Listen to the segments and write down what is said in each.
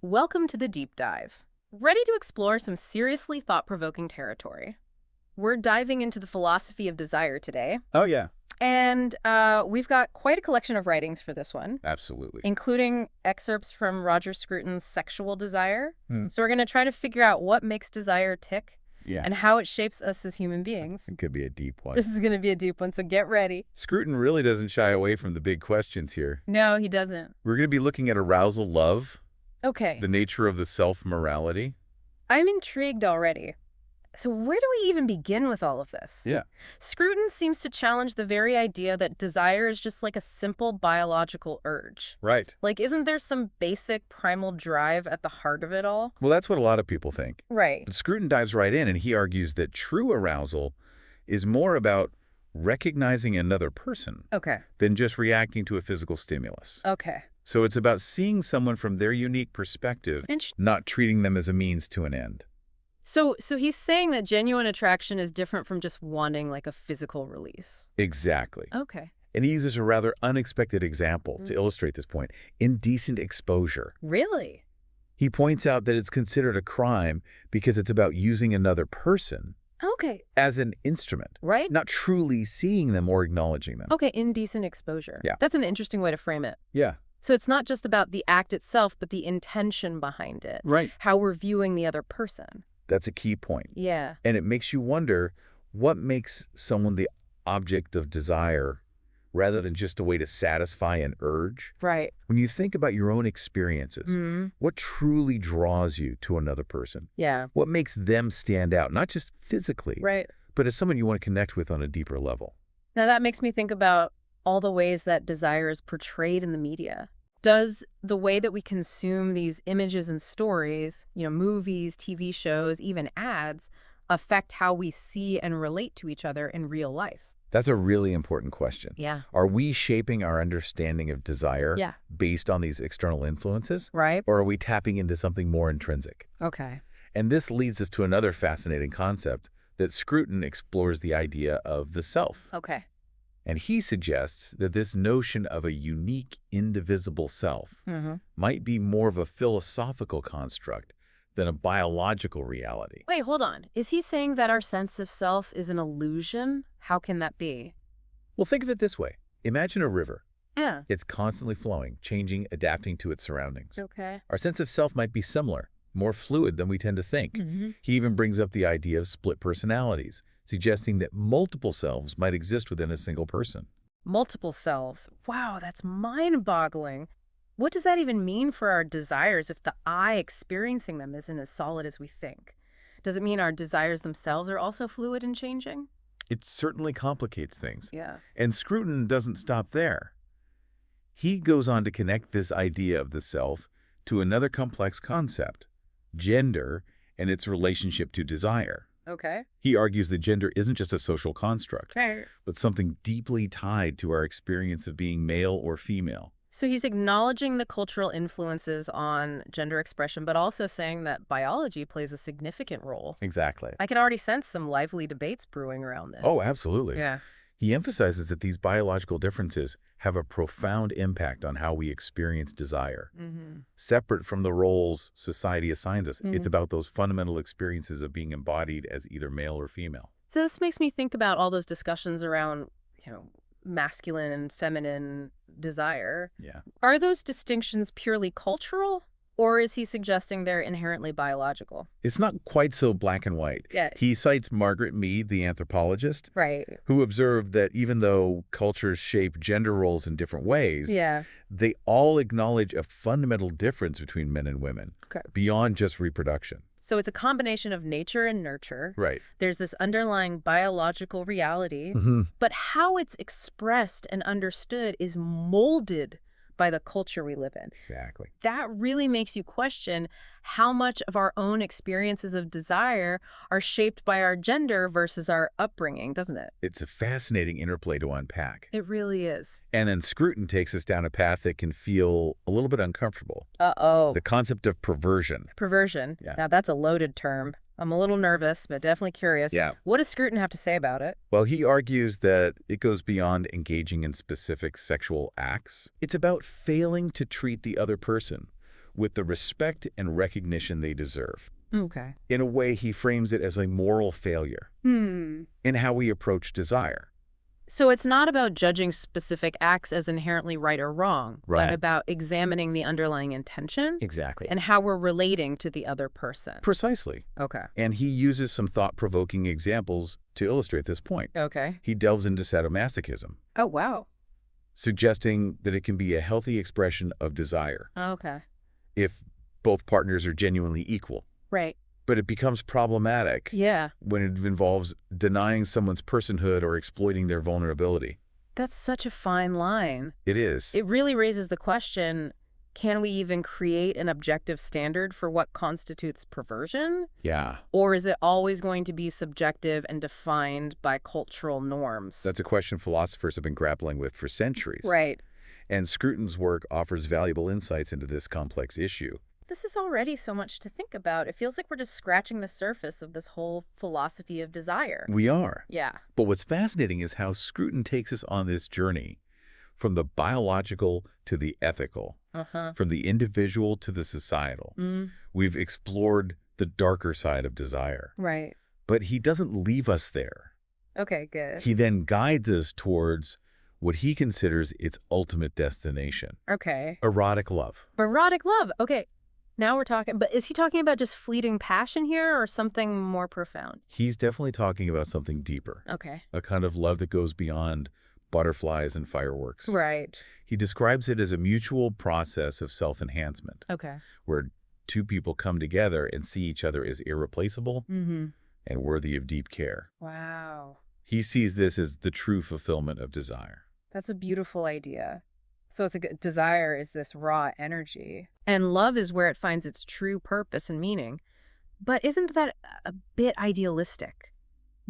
Welcome to the deep dive. Ready to explore some seriously thought-provoking territory? We're diving into the philosophy of desire today, Oh, yeah, and we've got quite a collection of writings for this one, absolutely. including excerpts from Roger Scruton's Sexual Desire. Hmm. So we're going to try to figure out what makes desire tick Yeah, and how it shapes us as human beings. it could be a deep one. This is going to be a deep one, so get ready. Scruton really doesn't shy away from the big questions here. No, he doesn't. We're going to be looking at arousal love, Okay, the nature of the self-morality. I'm intrigued already. So where do we even begin with all of this? Yeah. Scruton seems to challenge the very idea that desire is just like a simple biological urge. Right. Like, isn't there some basic primal drive at the heart of it all? Well, that's what a lot of people think. Right. But Scruton dives right in, and he argues that true arousal is more about recognizing another person Okay. than just reacting to a physical stimulus. Okay. So it's about seeing someone from their unique perspective, not treating them as a means to an end. So he's saying that genuine attraction is different from just wanting like a physical release. Exactly. Okay. And he uses a rather unexpected example to illustrate this point: indecent exposure. Really? He points out that it's considered a crime because it's about using another person Okay. as an instrument, Right? not truly seeing them or acknowledging them. Okay, indecent exposure. Yeah. That's an interesting way to frame it. Yeah, So it's not just about the act itself, but the intention behind it. right. How we're viewing the other person. That's a key point. Yeah. And it makes you wonder what makes someone the object of desire rather than just a way to satisfy an urge. Right. When you think about your own experiences, what truly draws you to another person? Yeah. What makes them stand out, not just physically, Right. but as someone you want to connect with on a deeper level? Now that makes me think about all the ways that desire is portrayed in the media. Does the way that we consume these images and stories, movies, TV shows, even ads, affect how we see and relate to each other in real life? That's a really important question. Yeah. Are we shaping our understanding of desire Yeah. based on these external influences? Right? Or are we tapping into something more intrinsic? Okay. And this leads us to another fascinating concept that Scruton explores: the idea of the self. Okay. And he suggests that this notion of a unique, indivisible self might be more of a philosophical construct than a biological reality. Wait, hold on. Is he saying that our sense of self is an illusion? How can that be? Well, think of it this way. Imagine a river. Yeah. It's constantly flowing, changing, adapting to its surroundings. Okay. Our sense of self might be similar, more fluid than we tend to think. He even brings up the idea of split personalities, suggesting that multiple selves might exist within a single person. Multiple selves. Wow, that's mind-boggling. What does that even mean for our desires if the I experiencing them isn't as solid as we think? Does it mean our desires themselves are also fluid and changing? It certainly complicates things. Yeah. And Scruton doesn't stop there. He goes on to connect this idea of the self to another complex concept: gender and its relationship to desire. Okay. He argues that gender isn't just a social construct, Okay. but something deeply tied to our experience of being male or female. So he's acknowledging the cultural influences on gender expression, but also saying that biology plays a significant role. Exactly. I can already sense some lively debates brewing around this. Oh, absolutely. Yeah. He emphasizes that these biological differences have a profound impact on how we experience desire. Separate from the roles society assigns us, it's about those fundamental experiences of being embodied as either male or female. So this makes me think about all those discussions around, masculine and feminine desire. Yeah. Are those distinctions purely cultural, or is he suggesting they're inherently biological? It's not quite so black and white. Yeah. He cites Margaret Mead, the anthropologist, Right. who observed that even though cultures shape gender roles in different ways, Yeah. they all acknowledge a fundamental difference between men and women, Okay. beyond just reproduction. So it's a combination of nature and nurture. Right. There's this underlying biological reality, but how it's expressed and understood is molded by the culture we live in. Exactly. That really makes you question how much of our own experiences of desire are shaped by our gender versus our upbringing, doesn't it? It's a fascinating interplay to unpack. It really is. And then Scruton takes us down a path that can feel a little bit uncomfortable. Uh-oh. The concept of perversion. Perversion. Yeah. Now, that's a loaded term. I'm a little nervous, but definitely curious. Yeah. What does Scruton have to say about it? Well, he argues that it goes beyond engaging in specific sexual acts. It's about failing to treat the other person with the respect and recognition they deserve. Okay. In a way, he frames it as a moral failure in how we approach desire. So it's not about judging specific acts as inherently right or wrong, but Right. about examining the underlying intention Exactly. and how we're relating to the other person. Precisely. Okay. And he uses some thought-provoking examples to illustrate this point. Okay. He delves into sadomasochism, Oh, wow. suggesting that it can be a healthy expression of desire Okay. if both partners are genuinely equal. Right. But it becomes problematic Yeah. when it involves denying someone's personhood or exploiting their vulnerability. That's such a fine line. It is. It really raises the question, can we even create an objective standard for what constitutes perversion? Yeah. Or is it always going to be subjective and defined by cultural norms? That's a question philosophers have been grappling with for centuries. Right. And Scruton's work offers valuable insights into this complex issue. This is already so much to think about. It feels like we're just scratching the surface of this whole philosophy of desire. We are. Yeah. But what's fascinating is how Scruton takes us on this journey from the biological to the ethical, from the individual to the societal. We've explored the darker side of desire. Right. But he doesn't leave us there. Okay, good. He then guides us towards what he considers its ultimate destination. Okay. Erotic love. Erotic love. Okay. Now we're talking, but is he talking about just fleeting passion here or something more profound? He's definitely talking about something deeper. Okay. A kind of love that goes beyond butterflies and fireworks. Right. He describes it as a mutual process of self-enhancement, Okay. where two people come together and see each other as irreplaceable and worthy of deep care. Wow. He sees this as the true fulfillment of desire. That's a beautiful idea. So it's a good desire is this raw energy, and love is where it finds its true purpose and meaning. But isn't that a bit idealistic?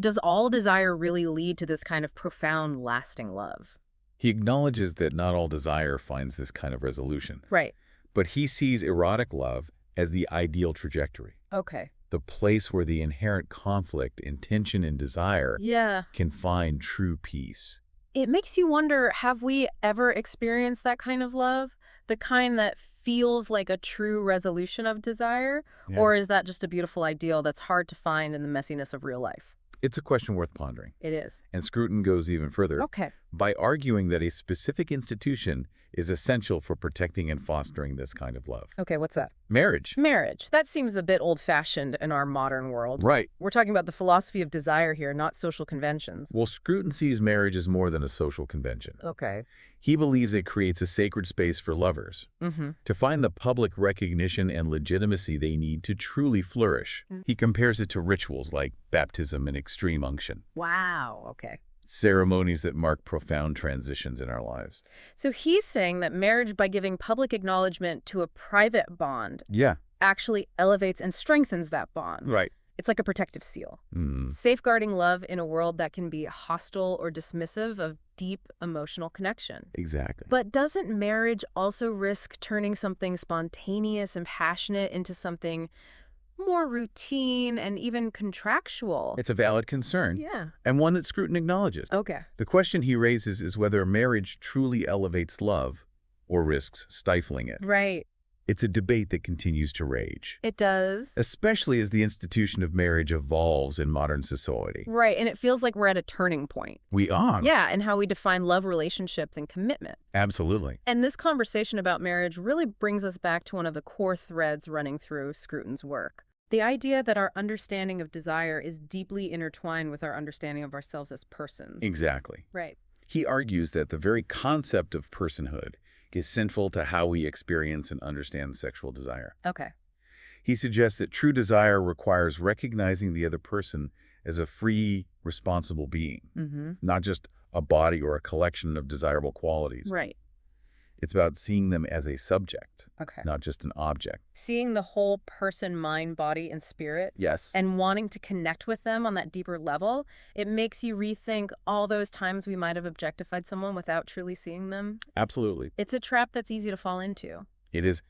Does all desire really lead to this kind of profound, lasting love? He acknowledges that not all desire finds this kind of resolution, Right. but he sees erotic love as the ideal trajectory, Okay. the place where the inherent conflict in tension and desire Yeah. can find true peace. It makes you wonder, have we ever experienced that kind of love? The kind that feels like a true resolution of desire? Yeah. Or is that just a beautiful ideal that's hard to find in the messiness of real life? It's a question worth pondering. It is. And Scruton goes even further Okay. by arguing that a specific institution is essential for protecting and fostering this kind of love. Okay, what's that? Marriage. Marriage. That seems a bit old-fashioned in our modern world. Right. We're talking about the philosophy of desire here, not social conventions. Well, Scruton sees marriage as more than a social convention. Okay. He believes it creates a sacred space for lovers to find the public recognition and legitimacy they need to truly flourish. He compares it to rituals like baptism and extreme unction, Wow. Okay. ceremonies that mark profound transitions in our lives. So he's saying that marriage, by giving public acknowledgement to a private bond, Yeah. actually elevates and strengthens that bond. Right. It's like a protective seal, safeguarding love in a world that can be hostile or dismissive of deep emotional connection. Exactly. But doesn't marriage also risk turning something spontaneous and passionate into something more routine and even contractual? It's a valid concern, Yeah. and one that Scruton acknowledges. Okay. The question he raises is whether marriage truly elevates love or risks stifling it. Right. It's a debate that continues to rage, It does. especially as the institution of marriage evolves in modern society. Right. And it feels like we're at a turning point. We are. Yeah. And how we define love relationships and commitment. Absolutely. And this conversation about marriage really brings us back to one of the core threads running through Scruton's work. The idea that our understanding of desire is deeply intertwined with our understanding of ourselves as persons. Exactly. Right. He argues that the very concept of personhood is central to how we experience and understand sexual desire. Okay. He suggests that true desire requires recognizing the other person as a free, responsible being, not just a body or a collection of desirable qualities. Right. It's about seeing them as a subject, Okay. not just an object. Seeing the whole person, mind, body, and spirit, Yes. and wanting to connect with them on that deeper level, it makes you rethink all those times we might have objectified someone without truly seeing them. Absolutely. It's a trap that's easy to fall into. It is.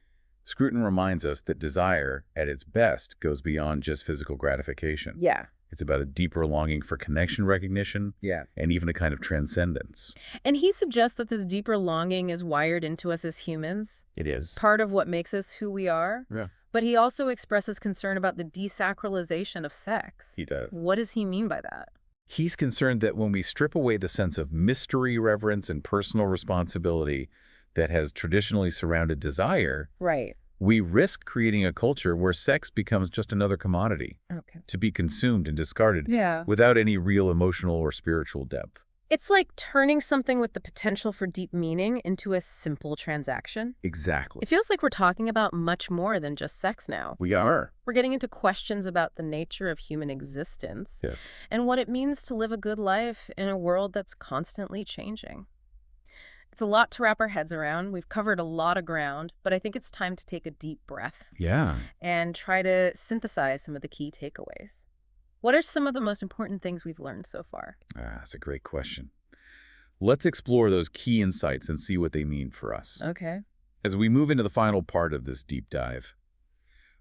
Scruton reminds us that desire, at its best, goes beyond just physical gratification. Yeah. It's about a deeper longing for connection recognition Yeah. and even a kind of transcendence. And he suggests that this deeper longing is wired into us as humans, It is. part of what makes us who we are. Yeah. But he also expresses concern about the desacralization of sex. He does. What does he mean by that? He's concerned that when we strip away the sense of mystery, reverence, and personal responsibility that has traditionally surrounded desire, Right. we risk creating a culture where sex becomes just another commodity Okay. to be consumed and discarded Yeah. without any real emotional or spiritual depth. It's like turning something with the potential for deep meaning into a simple transaction. Exactly. It feels like we're talking about much more than just sex now. We are. We're getting into questions about the nature of human existence Yeah. and what it means to live a good life in a world that's constantly changing. It's a lot to wrap our heads around. We've covered a lot of ground, but I think it's time to take a deep breath Yeah. and try to synthesize some of the key takeaways. What are some of the most important things we've learned so far? That's a great question. Let's explore those key insights and see what they mean for us. Okay. As we move into the final part of this deep dive,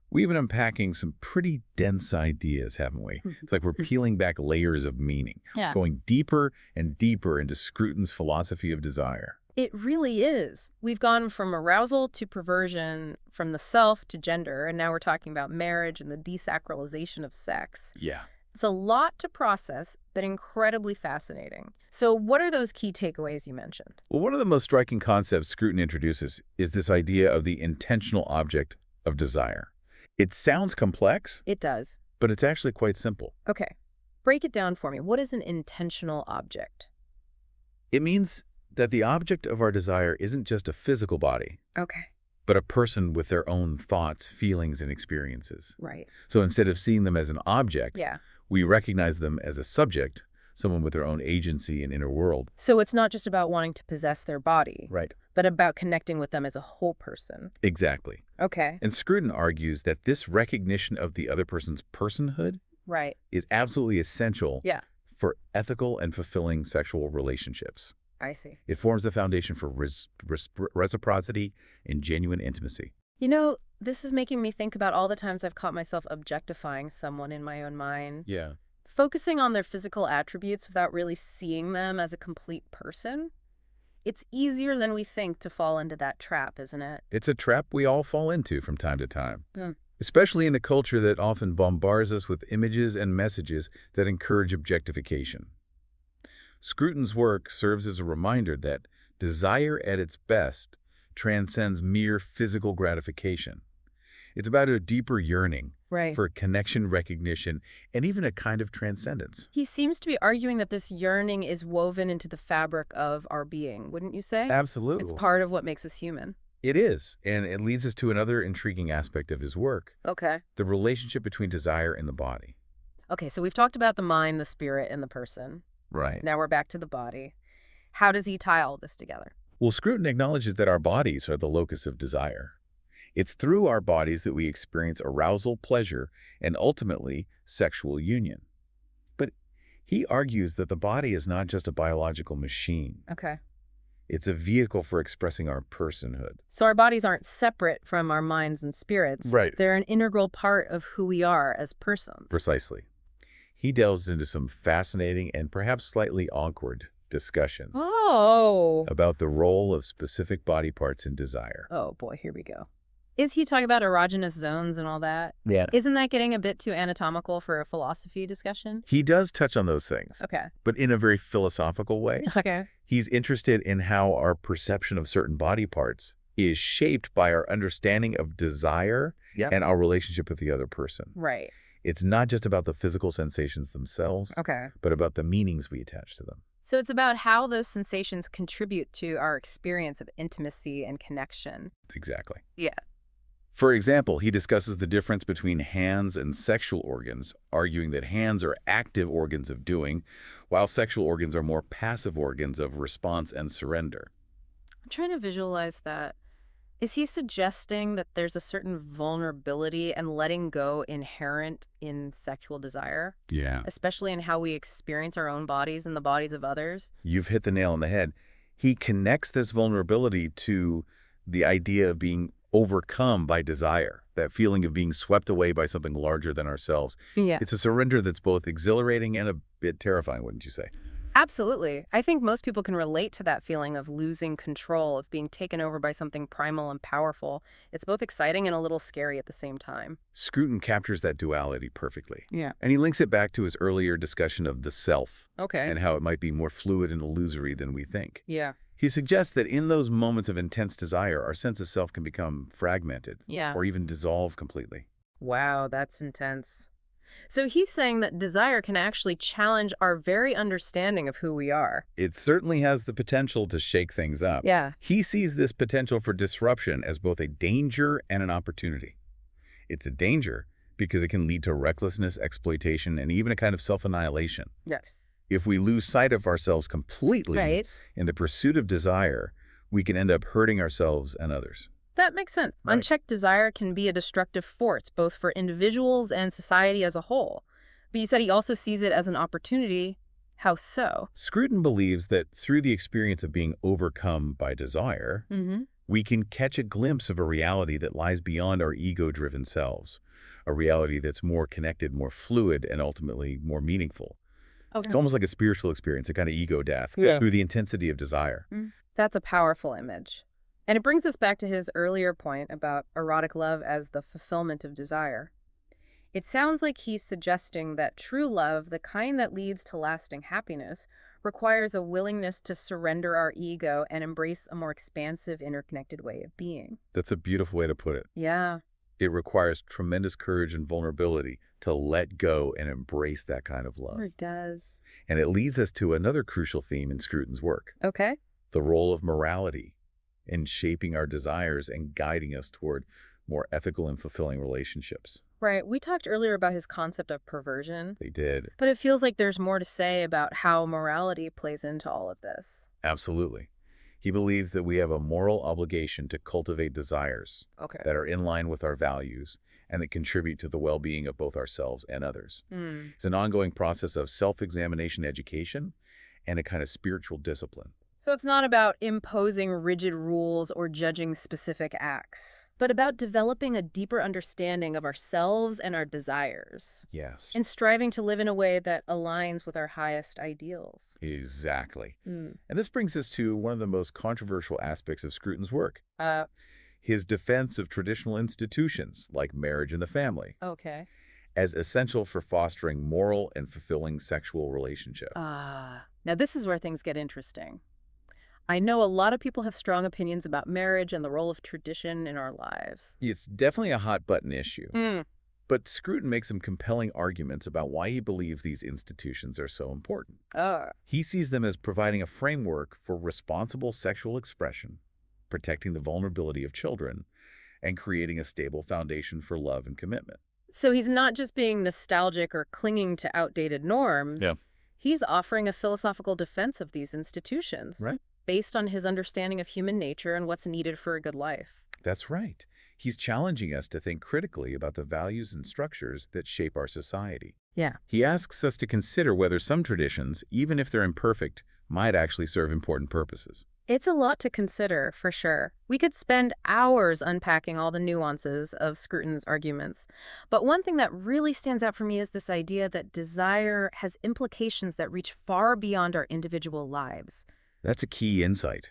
we've been unpacking some pretty dense ideas, haven't we? It's like we're peeling back layers of meaning, Yeah. going deeper and deeper into Scruton's philosophy of desire. It really is. We've gone from arousal to perversion, from the self to gender, and now we're talking about marriage and the desacralization of sex. Yeah. It's a lot to process, but incredibly fascinating. So what are those key takeaways you mentioned? Well, one of the most striking concepts Scruton introduces is this idea of the intentional object of desire. It sounds complex, It does. but it's actually quite simple. Okay. Break it down for me. What is an intentional object? It means that the object of our desire isn't just a physical body, Okay. but a person with their own thoughts, feelings, and experiences. Right. So instead of seeing them as an object, Yeah. we recognize them as a subject, someone with their own agency and inner world. So it's not just about wanting to possess their body, Right. but about connecting with them as a whole person. Exactly. Okay. And Scruton argues that this recognition of the other person's personhood Right. is absolutely essential Yeah. for ethical and fulfilling sexual relationships. I see. It forms the foundation for reciprocity and genuine intimacy. You know, this is making me think about all the times I've caught myself objectifying someone in my own mind, Yeah. focusing on their physical attributes without really seeing them as a complete person. It's easier than we think to fall into that trap, isn't it? It's a trap we all fall into from time to time, Hmm. especially in a culture that often bombards us with images and messages that encourage objectification. Scruton's work serves as a reminder that desire at its best transcends mere physical gratification. It's about a deeper yearning Right. for connection, recognition, and even a kind of transcendence. He seems to be arguing that this yearning is woven into the fabric of our being, wouldn't you say? Absolutely. It's part of what makes us human. It is, and it leads us to another intriguing aspect of his work, Okay. the relationship between desire and the body. Okay, so we've talked about the mind, the spirit, and the person. Right. Now we're back to the body. How does he tie all this together? Well, Scruton acknowledges that our bodies are the locus of desire. It's through our bodies that we experience arousal, pleasure, and ultimately sexual union. But he argues that the body is not just a biological machine. Okay. It's a vehicle for expressing our personhood. So our bodies aren't separate from our minds and spirits. Right. They're an integral part of who we are as persons. Precisely. He delves into some fascinating and perhaps slightly awkward discussions Oh. about the role of specific body parts in desire. Oh, boy, here we go. Is he talking about erogenous zones and all that? Yeah. Isn't that getting a bit too anatomical for a philosophy discussion? He does touch on those things, Okay. but in a very philosophical way. Okay. He's interested in how our perception of certain body parts is shaped by our understanding of desire and our relationship with the other person. Right. It's not just about the physical sensations themselves, Okay. but about the meanings we attach to them. So it's about how those sensations contribute to our experience of intimacy and connection. Exactly. Yeah. For example, he discusses the difference between hands and sexual organs, arguing that hands are active organs of doing, while sexual organs are more passive organs of response and surrender. I'm trying to visualize that. Is he suggesting that there's a certain vulnerability and letting go inherent in sexual desire, Yeah. especially in how we experience our own bodies and the bodies of others? You've hit the nail on the head. He connects this vulnerability to the idea of being overcome by desire, that feeling of being swept away by something larger than ourselves. Yeah. It's a surrender that's both exhilarating and a bit terrifying, wouldn't you say? Absolutely. I think most people can relate to that feeling of losing control, of being taken over by something primal and powerful. It's both exciting and a little scary at the same time. Scruton captures that duality perfectly. Yeah. And he links it back to his earlier discussion of the self Okay. and how it might be more fluid and illusory than we think. Yeah. He suggests that in those moments of intense desire, our sense of self can become fragmented Yeah. or even dissolve completely. Wow, that's intense. So he's saying that desire can actually challenge our very understanding of who we are. It certainly has the potential to shake things up. Yeah. He sees this potential for disruption as both a danger and an opportunity. It's a danger because it can lead to recklessness, exploitation, and even a kind of self-annihilation. Yes. If we lose sight of ourselves completely Right. in the pursuit of desire, we can end up hurting ourselves and others. That makes sense. Right. Unchecked desire can be a destructive force, both for individuals and society as a whole. But you said he also sees it as an opportunity. How so? Scruton believes that through the experience of being overcome by desire, Mm-hmm. we can catch a glimpse of a reality that lies beyond our ego-driven selves, a reality that's more connected, more fluid, and ultimately more meaningful. Okay. It's almost like a spiritual experience, a kind of ego death through the intensity of desire. That's a powerful image. And it brings us back to his earlier point about erotic love as the fulfillment of desire. It sounds like he's suggesting that true love, the kind that leads to lasting happiness, requires a willingness to surrender our ego and embrace a more expansive, interconnected way of being. That's a beautiful way to put it. Yeah. It requires tremendous courage and vulnerability to let go and embrace that kind of love. It does. And it leads us to another crucial theme in Scruton's work, Okay. the role of morality in shaping our desires and guiding us toward more ethical and fulfilling relationships. Right. We talked earlier about his concept of perversion, They did. but it feels like there's more to say about how morality plays into all of this. Absolutely. He believes that we have a moral obligation to cultivate desires Okay. that are in line with our values and that contribute to the well-being of both ourselves and others. It's an ongoing process of self-examination education and a kind of spiritual discipline. So it's not about imposing rigid rules or judging specific acts, but about developing a deeper understanding of ourselves and our desires, Yes. and striving to live in a way that aligns with our highest ideals. Exactly. And this brings us to one of the most controversial aspects of Scruton's work, his defense of traditional institutions like marriage and the family Okay. as essential for fostering moral and fulfilling sexual relationships. Now this is where things get interesting. I know a lot of people have strong opinions about marriage and the role of tradition in our lives. It's definitely a hot-button issue, but Scruton makes some compelling arguments about why he believes these institutions are so important. He sees them as providing a framework for responsible sexual expression, protecting the vulnerability of children, and creating a stable foundation for love and commitment. So he's not just being nostalgic or clinging to outdated norms. Yeah. He's offering a philosophical defense of these institutions. Right. Based on his understanding of human nature and what's needed for a good life. That's right. He's challenging us to think critically about the values and structures that shape our society. Yeah. He asks us to consider whether some traditions, even if they're imperfect, might actually serve important purposes. It's a lot to consider, for sure. We could spend hours unpacking all the nuances of Scruton's arguments. But one thing that really stands out for me is this idea that desire has implications that reach far beyond our individual lives. That's a key insight.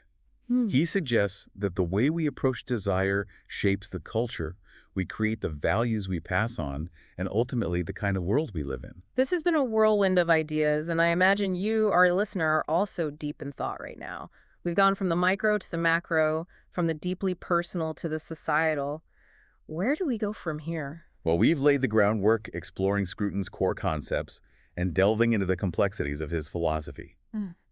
He suggests that the way we approach desire shapes the culture, we create the values we pass on, and ultimately the kind of world we live in. This has been a whirlwind of ideas, and I imagine you, our listener, are also deep in thought right now. We've gone from the micro to the macro, from the deeply personal to the societal. Where do we go from here? Well, we've laid the groundwork exploring Scruton's core concepts and delving into the complexities of his philosophy.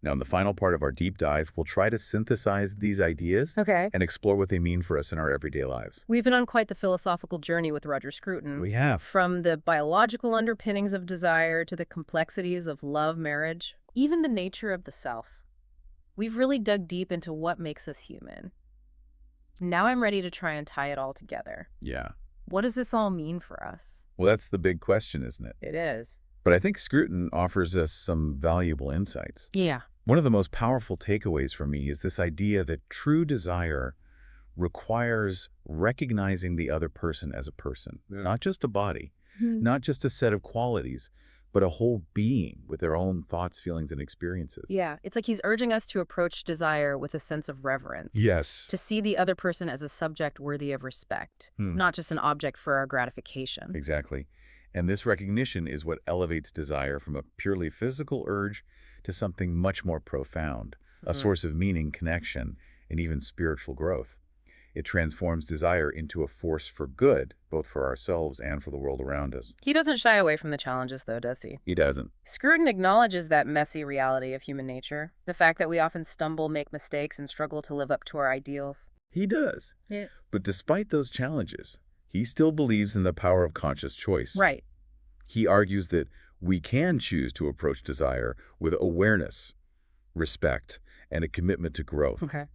Now, in the final part of our deep dive, we'll try to synthesize these ideas Okay. and explore what they mean for us in our everyday lives. We've been on quite the philosophical journey with Roger Scruton. We have. From the biological underpinnings of desire to the complexities of love, marriage, even the nature of the self. We've really dug deep into what makes us human. Now I'm ready to try and tie it all together. Yeah. What does this all mean for us? Well, that's the big question, isn't it? It is. But I think Scruton offers us some valuable insights. Yeah. One of the most powerful takeaways for me is this idea that true desire requires recognizing the other person as a person, not just a body, not just a set of qualities, but a whole being with their own thoughts, feelings, and experiences. Yeah, it's like he's urging us to approach desire with a sense of reverence, Yes. to see the other person as a subject worthy of respect, not just an object for our gratification. Exactly. And this recognition is what elevates desire from a purely physical urge to something much more profound, a source of meaning, connection, and even spiritual growth. It transforms desire into a force for good, both for ourselves and for the world around us. He doesn't shy away from the challenges, though, does he? He doesn't. Scruton acknowledges that messy reality of human nature, the fact that we often stumble, make mistakes, and struggle to live up to our ideals. He does. Yeah. But despite those challenges, he still believes in the power of conscious choice. Right. He argues that we can choose to approach desire with awareness, respect, and a commitment to growth. Okay.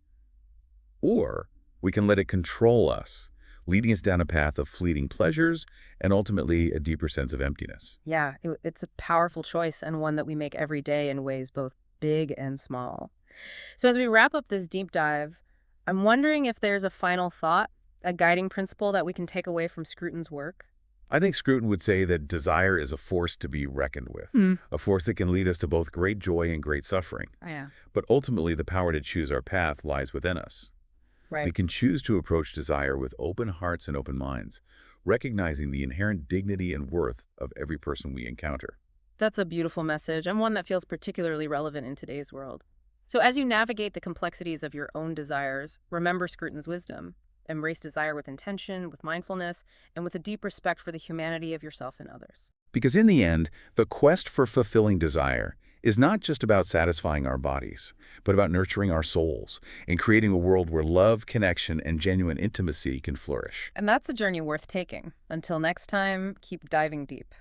Or we can let it control us, leading us down a path of fleeting pleasures and ultimately a deeper sense of emptiness. Yeah, it's a powerful choice and one that we make every day in ways both big and small. So as we wrap up this deep dive, I'm wondering if there's a final thought, a guiding principle that we can take away from Scruton's work. I think Scruton would say that desire is a force to be reckoned with, a force that can lead us to both great joy and great suffering. Oh, yeah. But ultimately, the power to choose our path lies within us. Right. We can choose to approach desire with open hearts and open minds, recognizing the inherent dignity and worth of every person we encounter. That's a beautiful message, and one that feels particularly relevant in today's world. So as you navigate the complexities of your own desires, remember Scruton's wisdom. Embrace desire with intention, with mindfulness, and with a deep respect for the humanity of yourself and others. Because in the end, the quest for fulfilling desire is not just about satisfying our bodies, but about nurturing our souls and creating a world where love, connection, and genuine intimacy can flourish. And that's a journey worth taking. Until next time, keep diving deep.